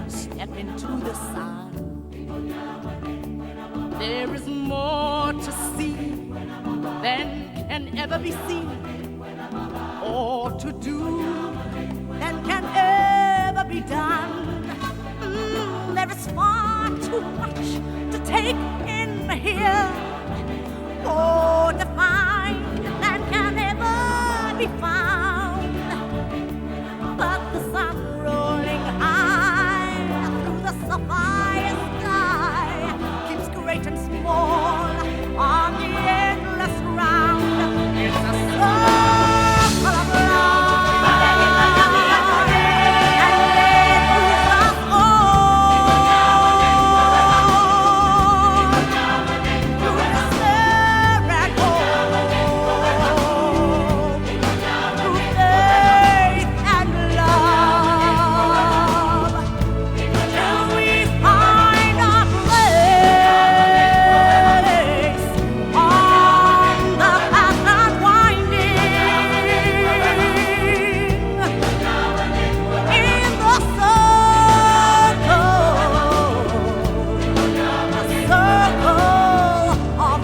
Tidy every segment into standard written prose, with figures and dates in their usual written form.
Step into the sun. There is more to see than can ever be seen, or to do than can ever be done. There is far too much to take in here, more to find than can ever be found. But the sun rolling high through the sapphire sky keeps great and small on the endless round. It's a circle of life, and it moves us on through despair and hope, through faith and love, till we find our place on the path unwinding in the circle of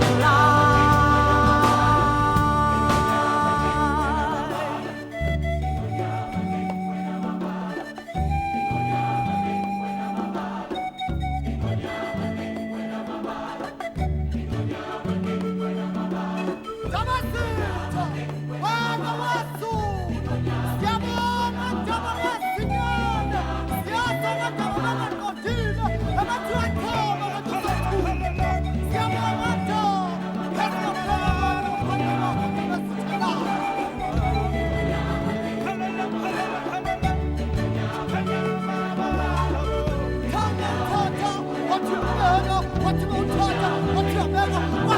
What you